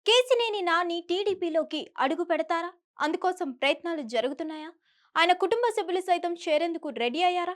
కేసినేని నాని టీడీపీలోకి అడుగు పెడతారా? అందుకోసం ప్రయత్నాలు జరుగుతున్నాయా? ఆయన కుటుంబ సభ్యులు సైతం చేరేందుకు రెడీ అయ్యారా?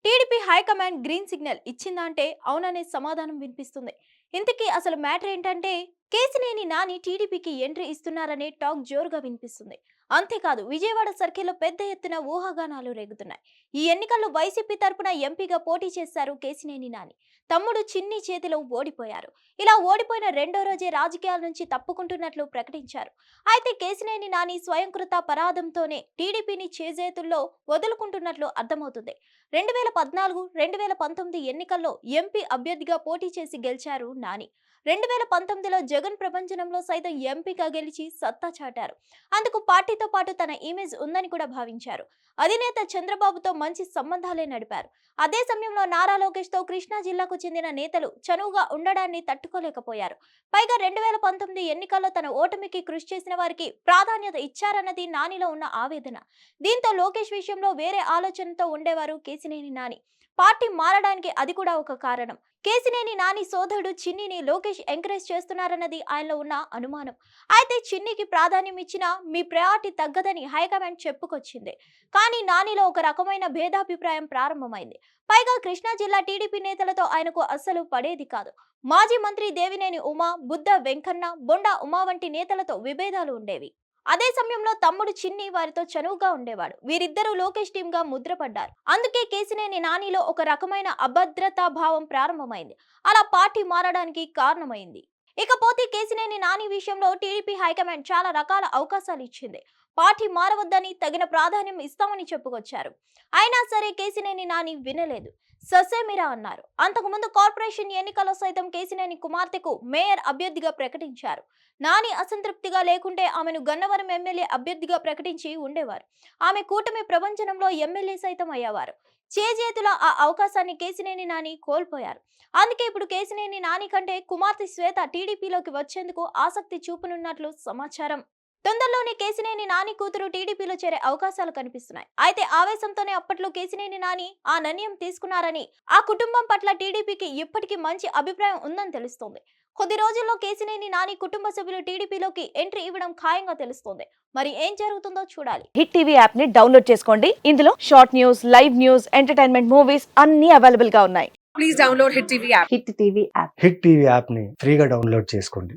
టీడీపీ హైకమాండ్ గ్రీన్ సిగ్నల్ ఇచ్చిందా అంటే అవుననే సమాధానం వినిపిస్తుంది. ఇంతకీ అసలు మ్యాటర్ ఏంటంటే కేసినేని నాని టీడీపీకి ఎంట్రీ ఇస్తున్నారనే టాక్ జోరుగా వినిపిస్తుంది. అంతేకాదు విజయవాడ సర్కిల్లో పెద్ద ఎత్తున ఊహాగానాలు రేగుతున్నాయి. ఈ ఎన్నికల్లో వైసీపీ తరపున ఎంపీగా పోటీ చేశారు కేసినేని నాని. తమ్ముడు చిన్ని చేతిలో ఓడిపోయారు. ఇలా ఓడిపోయిన రెండో రోజే రాజకీయాల నుంచి తప్పుకుంటున్నట్లు ప్రకటించారు. అయితే కేసినేని నాని స్వయంకృత పరాధంతోనే టీడీపీని చేజేతుల్లో వదులుకుంటున్నట్లు అర్థమవుతుంది. 2014, 2019 ఎన్నికల్లో ఎంపీ అభ్యర్థిగా పోటీ చేసి గెలిచారు నాని. 2019లో జగన్ ప్రపంచంలో సైతం ఎంపీగా గెలిచి సత్తా చాటారు. అందుకు పార్టీతో పాటు తన ఇమేజ్ ఉందని కూడా భావించారు. అధినేత చంద్రబాబుతో మంచి సంబంధాలే నడిపారు. అదే సమయంలో నారా లోకేష్ తో కృష్ణా జిల్లాకు చెందిన నేతలు చనువుగా ఉండడాన్ని తట్టుకోలేకపోయారు. పైగా 2019 ఎన్నికల్లో తన ఓటమికి కృషి చేసిన వారికి ప్రాధాన్యత ఇచ్చారన్నది నానిలో ఉన్న ఆవేదన. దీంతో లోకేష్ విషయంలో వేరే ఆలోచనతో ఉండేవారు కేసినేని నాని. పార్టీ మారడానికి అది కూడా ఒక కారణం. కేసినేని నాని సోదరుడు చిన్నిని లోకేష్ ఎంకరేజ్ చేస్తున్నారన్నది ఆయనలో ఉన్న అనుమానం. అయితే చిన్నికి ప్రాధాన్యం ఇచ్చినా మీ ప్రయారిటీ తగ్గదని హైకమాండ్ చెప్పుకొచ్చింది. కానీ నానిలో ఒక రకమైన భేదాభిప్రాయం ప్రారంభమైంది. పైగా కృష్ణా జిల్లా టీడీపీ నేతలతో ఆయనకు అస్సలు పడేది కాదు. మాజీ మంత్రి దేవినేని ఉమా, బుద్ధ వెంకన్న, బొండా ఉమా వంటి నేతలతో విభేదాలు ఉండేవి. అదే సమయంలో తమ్ముడు చిన్ని వారితో చనువుగా ఉండేవాడు. వీరిద్దరూ లోకేష్ టీమ్ గా ముద్రపడ్డారు. అందుకే కేసినేని నానిలో ఒక రకమైన అభద్రతా భావం ప్రారంభమైంది. అలా పార్టీ మారడానికి కారణమైంది. ఇకపోతే కేసినేని నాని విషయంలో టీడీపీ హైకమాండ్ చాలా రకాల అవకాశాలు ఇచ్చింది. పార్టీ మారవద్దని తగిన ప్రాధాన్యం ఇస్తామని చెప్పుకొచ్చారు. అయినా సరే కేసినేని నాని వినలేదు. ససేమిరా అన్నారు. అంతకుముందు కార్పొరేషన్ ఎన్నికల్లో సైతం కేసినేని కుమార్తెకు మేయర్ అభ్యర్థిగా ప్రకటించారు. నాని అసంతృప్తిగా లేకుంటే ఆమెను గన్నవరం ఎమ్మెల్యే అభ్యర్థిగా ప్రకటించి ఉండేవారు. ఆమె కూటమి ప్రపంచంలో ఎమ్మెల్యే సైతం అయ్యేవారు. చేజేతుల ఆ అవకాశాన్ని కేసినేని నాని కోల్పోయారు. అందుకే ఇప్పుడు కేసినేని నాని కంటే కుమార్తె శ్వేత టీడీపీలోకి వచ్చేందుకు ఆసక్తి చూపనున్నట్లు సమాచారం. తొందరలోనే కేసినేని నాని కూతురు టీడీపీలో చేరే అవకాశాలు కనిపిస్తున్నాయి. అయితే ఆవేశంతోనే అప్పట్లో కేసినేని నాని ఆ నిర్ణయం తీసుకున్నారని, ఆ కుటుంబం పట్ల టీడీపీకి ఇప్పటికీ మంచి అభిప్రాయం ఉందని తెలుస్తోంది. కొద్ది రోజుల్లో కేసినేని నాని కుటుంబ సభ్యులు టీడీపీలోకి ఎంట్రీ ఇవ్వడం ఖాయంగా తెలుస్తోంది. మరి ఏం జరుగుతుందో చూడాలి. హిట్ టీవీ యాప్ ని డౌన్లోడ్ చేసుకోండి. ఇందులో short news, live news, entertainment movies అన్ని అవైలబుల్ గా ఉన్నాయి. Please download Hit TV app. Hit TV app. Hit TV యాప్ని ఫ్రీగా డౌన్లోడ్ చేసుకోండి.